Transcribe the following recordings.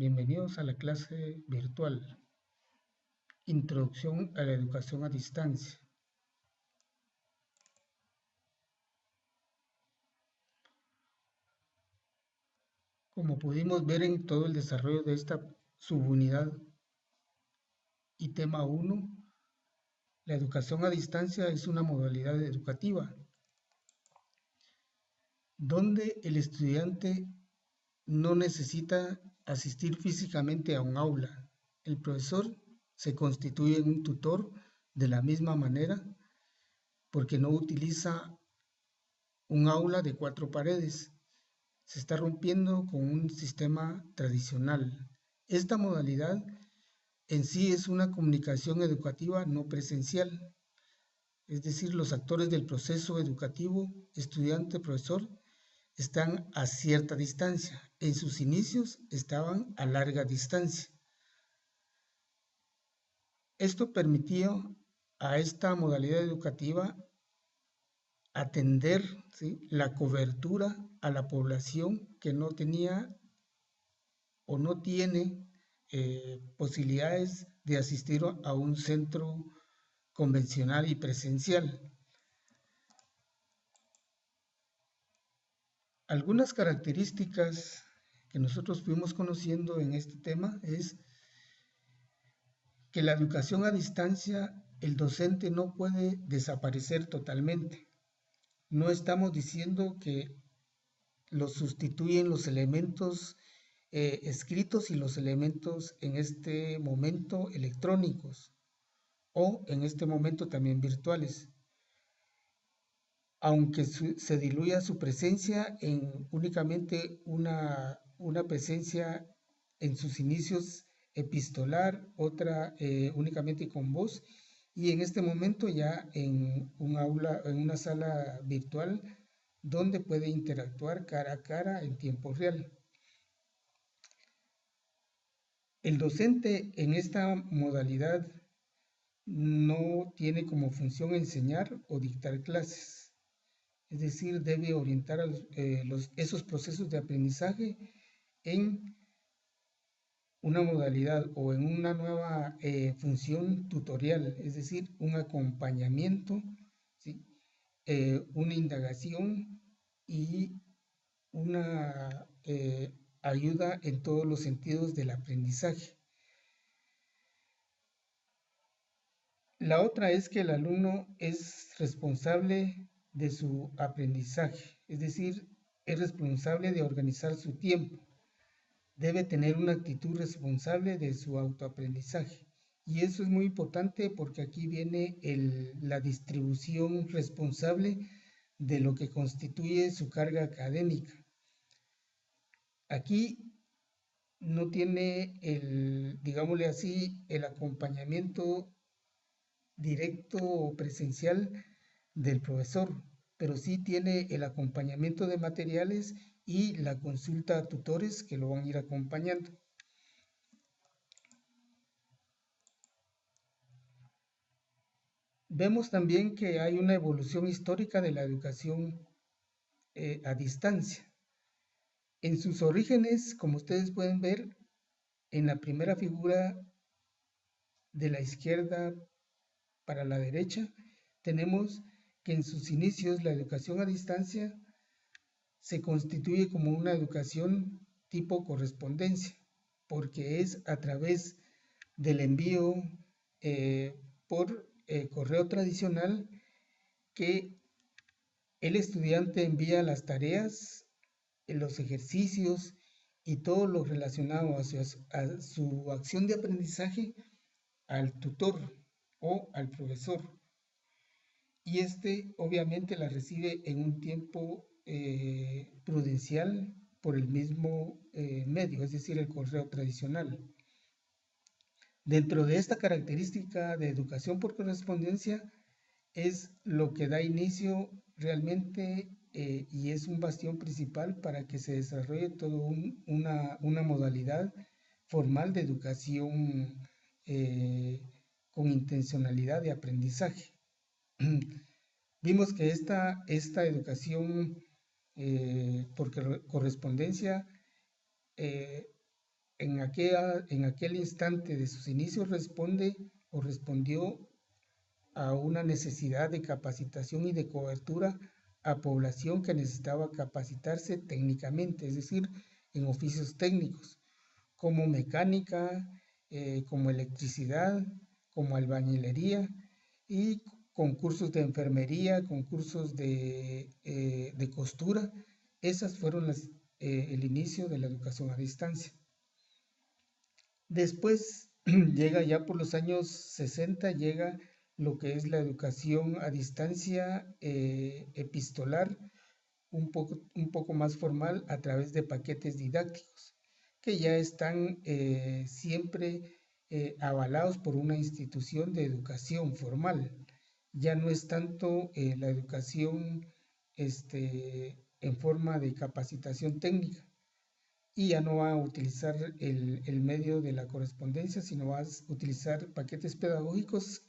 Bienvenidos a la clase virtual, Introducción a la Educación a Distancia. Como pudimos ver en todo el desarrollo de esta subunidad y tema 1, la educación a distancia es una modalidad educativa donde el estudiante no necesita asistir físicamente a un aula. El profesor se constituye en un tutor de la misma manera porque no utiliza un aula de 4 paredes. Se está rompiendo con un sistema tradicional. Esta modalidad en sí es una comunicación educativa no presencial, es decir, los actores del proceso educativo, estudiante, profesor, están a cierta distancia. En sus inicios estaban a larga distancia. Esto permitió a esta modalidad educativa atender, ¿sí?, la cobertura a la población que no tenía o no tiene posibilidades de asistir a un centro convencional y presencial. Algunas características que nosotros fuimos conociendo en este tema es que la educación a distancia, el docente no puede desaparecer totalmente. No estamos diciendo que los sustituyen los elementos escritos y los elementos en este momento electrónicos o en este momento también virtuales, aunque se diluya su presencia en únicamente una presencia en sus inicios epistolar, otra únicamente con voz, y en este momento ya en un aula, en una sala virtual donde puede interactuar cara a cara en tiempo real. El docente en esta modalidad no tiene como función enseñar o dictar clases, es decir, debe orientar esos procesos de aprendizaje en una modalidad o en una nueva función tutorial, es decir, un acompañamiento, ¿sí?, una indagación y una ayuda en todos los sentidos del aprendizaje. La otra es que el alumno es responsable de su aprendizaje, es decir, es responsable de organizar su tiempo. Debe tener una actitud responsable de su autoaprendizaje. Y eso es muy importante porque aquí viene la distribución responsable de lo que constituye su carga académica. Aquí no tiene digámosle así, el acompañamiento directo o presencial del profesor, pero sí tiene el acompañamiento de materiales y la consulta a tutores que lo van a ir acompañando. Vemos también que hay una evolución histórica de la educación a distancia. En sus orígenes, como ustedes pueden ver, en la primera figura de la izquierda para la derecha, tenemos que en sus inicios la educación a distancia se constituye como una educación tipo correspondencia, porque es a través del envío por correo tradicional que el estudiante envía las tareas, los ejercicios y todo lo relacionado a su acción de aprendizaje al tutor o al profesor. Y este obviamente la recibe en un tiempo prudencial por el mismo medio, es decir, el correo tradicional. Dentro de esta característica de educación por correspondencia es lo que da inicio realmente y es un bastión principal para que se desarrolle toda una modalidad formal de educación con intencionalidad de aprendizaje. Vimos que esta educación por correspondencia en aquel instante de sus inicios respondió a una necesidad de capacitación y de cobertura a población que necesitaba capacitarse técnicamente, es decir, en oficios técnicos, como mecánica, como electricidad, como albañilería y concursos de enfermería, concursos de costura. Esas fueron el inicio de la educación a distancia. Después llega ya por los años 60, llega lo que es la educación a distancia epistolar, un poco más formal a través de paquetes didácticos, que ya están siempre avalados por una institución de educación formal. Ya no es tanto la educación en forma de capacitación técnica, y ya no va a utilizar el medio de la correspondencia, sino va a utilizar paquetes pedagógicos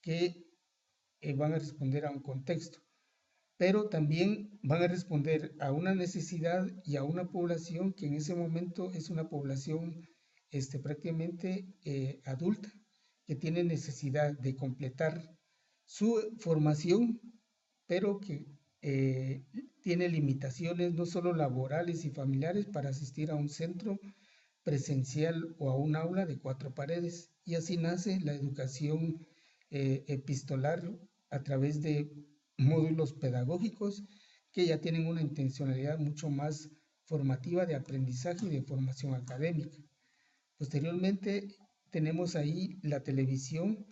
que van a responder a un contexto, pero también van a responder a una necesidad y a una población que en ese momento es una población prácticamente adulta, que tiene necesidad de completar su formación, pero que tiene limitaciones no solo laborales y familiares para asistir a un centro presencial o a un aula de cuatro paredes. Y así nace la educación epistolar a través de módulos pedagógicos que ya tienen una intencionalidad mucho más formativa de aprendizaje y de formación académica. Posteriormente tenemos ahí la televisión,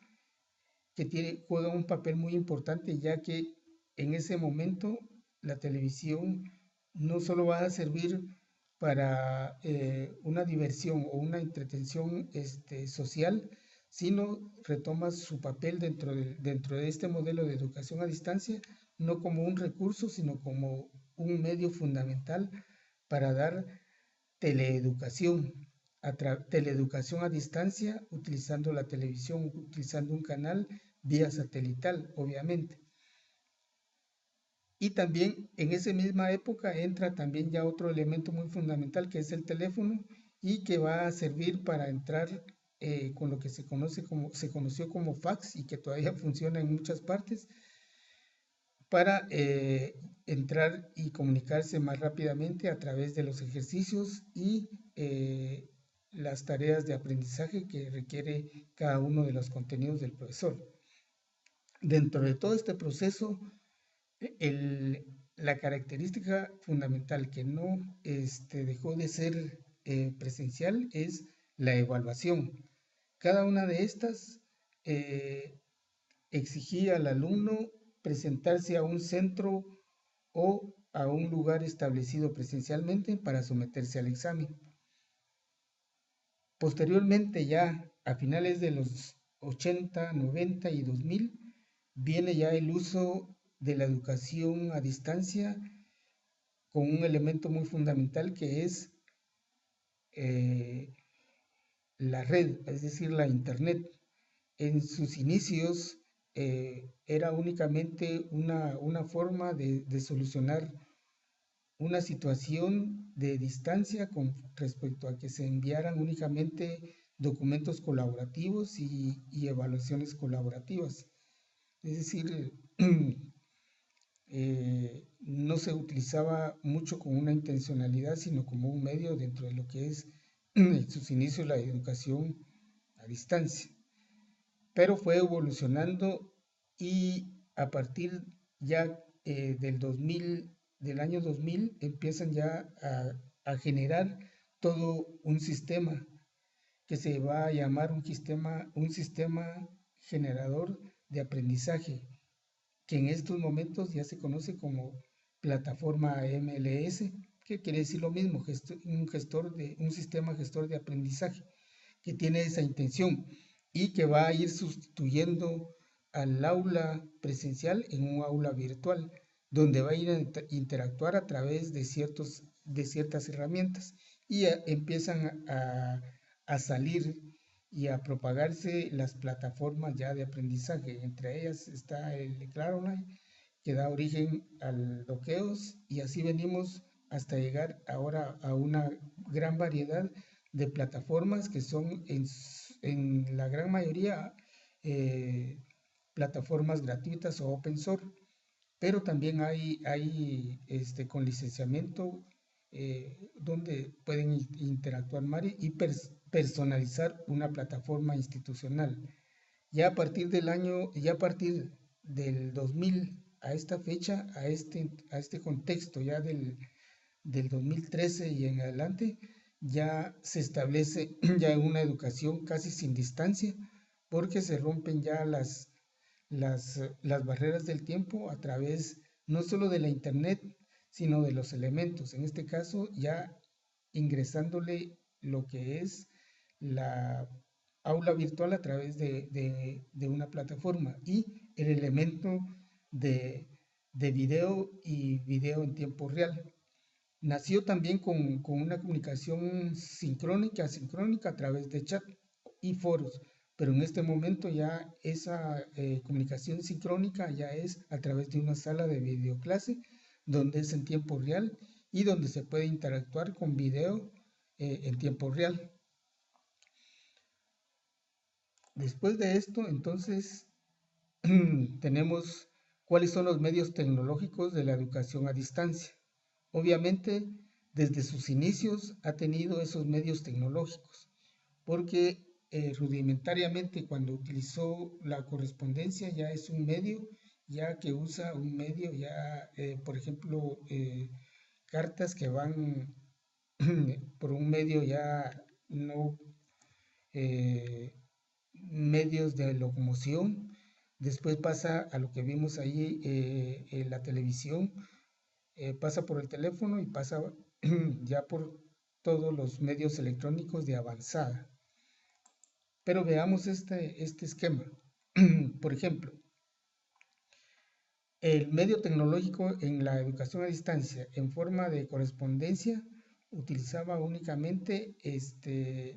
que juega un papel muy importante, ya que en ese momento la televisión no solo va a servir para una diversión o una entretención social, sino retoma su papel dentro de este modelo de educación a distancia, no como un recurso, sino como un medio fundamental para dar teleeducación, teleeducación a distancia, utilizando la televisión, utilizando un canal vía satelital, obviamente. Y también en esa misma época entra también ya otro elemento muy fundamental, que es el teléfono, y que va a servir para entrar con lo que se conoció como fax, y que todavía funciona en muchas partes, para entrar y comunicarse más rápidamente a través de los ejercicios y las tareas de aprendizaje que requiere cada uno de los contenidos del profesor. Dentro de todo este proceso, la característica fundamental que no dejó de ser presencial es la evaluación. Cada una de estas exigía al alumno presentarse a un centro o a un lugar establecido presencialmente para someterse al examen. Posteriormente, ya a finales de los 80, 90 y 2000, viene ya el uso de la educación a distancia con un elemento muy fundamental, que es la red, es decir, la internet. En sus inicios era únicamente una forma de solucionar una situación de distancia con respecto a que se enviaran únicamente documentos colaborativos y evaluaciones colaborativas. Es decir, no se utilizaba mucho con una intencionalidad, sino como un medio dentro de lo que es en sus inicios la educación a distancia. Pero fue evolucionando, y a partir ya del año 2000 empiezan ya a generar todo un sistema que se va a llamar un sistema generador de aprendizaje, que en estos momentos ya se conoce como plataforma MLS, que quiere decir lo mismo, un sistema gestor de aprendizaje, que tiene esa intención y que va a ir sustituyendo al aula presencial en un aula virtual, donde va a ir a interactuar a través de ciertas herramientas, y empiezan a salir y a propagarse las plataformas ya de aprendizaje. Entre ellas está el Claroline, que da origen al Doqueos, y así venimos hasta llegar ahora a una gran variedad de plataformas que son en la gran mayoría plataformas gratuitas o open source, pero también hay con licenciamiento donde pueden interactuar y personalizar una plataforma institucional. Ya a partir del año, ya a partir del 2000 a esta fecha, a este contexto ya del 2013 y en adelante, ya se establece ya una educación casi sin distancia, porque se rompen ya las barreras del tiempo a través no solo de la internet, sino de los elementos. En este caso, ya ingresándole lo que es la aula virtual a través de una plataforma y el elemento de video y video en tiempo real. Nació también con una comunicación sincrónica, asincrónica a través de chat y foros, pero en este momento ya esa comunicación sincrónica ya es a través de una sala de videoclase donde es en tiempo real y donde se puede interactuar con video en tiempo real. Después de esto, entonces, tenemos cuáles son los medios tecnológicos de la educación a distancia. Obviamente, desde sus inicios ha tenido esos medios tecnológicos, porque rudimentariamente cuando utilizó la correspondencia ya es un medio, ya que usa un medio, ya, por ejemplo, cartas que van por un medio ya no eh, medios de locomoción. Después pasa a lo que vimos ahí en la televisión, pasa por el teléfono y pasa ya por todos los medios electrónicos de avanzada. Pero veamos este esquema. Por ejemplo, el medio tecnológico en la educación a distancia en forma de correspondencia utilizaba únicamente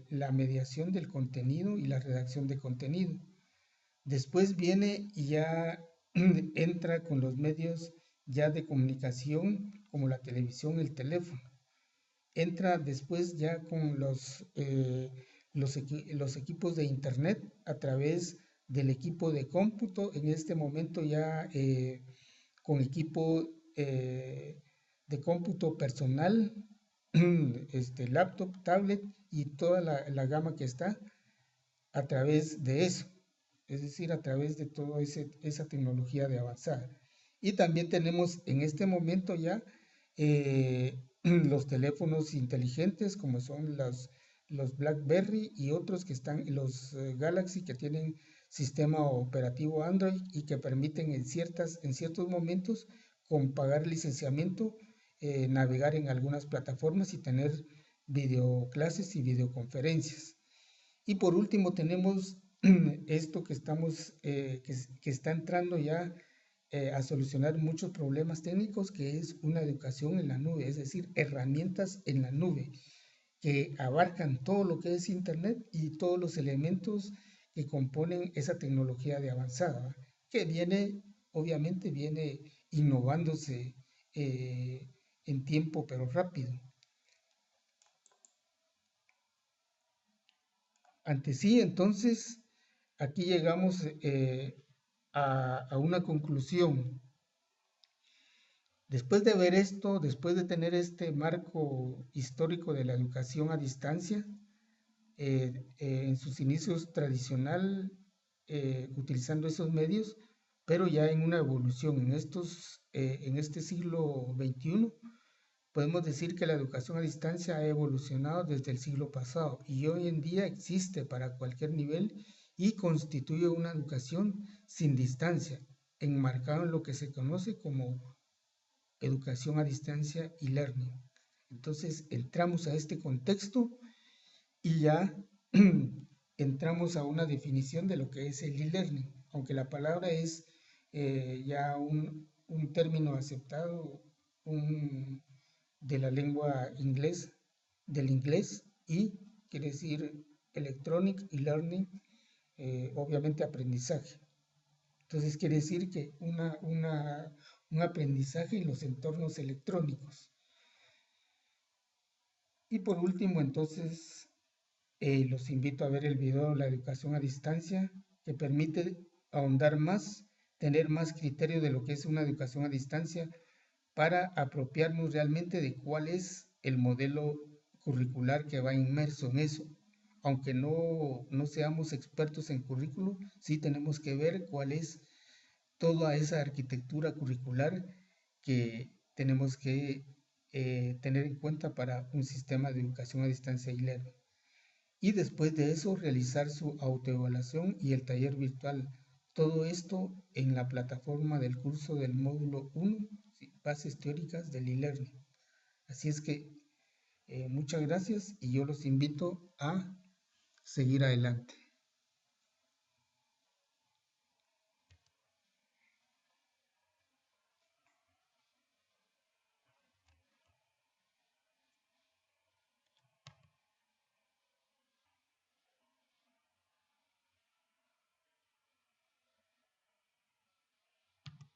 la mediación del contenido y la redacción de contenido. Después viene y ya entra con los medios ya de comunicación como la televisión, el teléfono. Entra después ya con los equipos de internet a través del equipo de cómputo, en este momento ya con equipo de cómputo personal, laptop, tablet y toda la gama que está a través de eso, es decir, a través de toda esa tecnología de avanzada. Y también tenemos en este momento ya los teléfonos inteligentes como son los BlackBerry y otros que están, los Galaxy que tienen sistema operativo Android y que permiten en ciertos momentos con pagar licenciamiento navegar en algunas plataformas y tener videoclases y videoconferencias. Y por último tenemos esto que que está entrando ya a solucionar muchos problemas técnicos, que es una educación en la nube, es decir, herramientas en la nube, que abarcan todo lo que es Internet y todos los elementos que componen esa tecnología de avanzada, que obviamente viene innovándose en tiempo, pero rápido. Ante sí, entonces, aquí llegamos a una conclusión. Después de ver esto, después de tener este marco histórico de la educación a distancia, en sus inicios tradicional, utilizando esos medios, pero ya en una evolución en este siglo XXI, podemos decir que la educación a distancia ha evolucionado desde el siglo pasado y hoy en día existe para cualquier nivel y constituye una educación sin distancia, enmarcado en lo que se conoce como educación a distancia y learning. Entonces entramos a este contexto y ya entramos a una definición de lo que es el e-learning, aunque la palabra es ya un término aceptado, de la lengua inglés, del inglés, y quiere decir electronic y learning, obviamente aprendizaje. Entonces quiere decir que un aprendizaje en los entornos electrónicos. Y por último, entonces, Los invito a ver el video La educación a distancia, que permite ahondar más, tener más criterio de lo que es una educación a distancia para apropiarnos realmente de cuál es el modelo curricular que va inmerso en eso. Aunque no seamos expertos en currículo, sí tenemos que ver cuál es toda esa arquitectura curricular que tenemos que tener en cuenta para un sistema de educación a distancia e-learning. Y después de eso realizar su autoevaluación y el taller virtual. Todo esto en la plataforma del curso del módulo 1, bases teóricas del e-learning. Así es que muchas gracias y yo los invito a seguir adelante.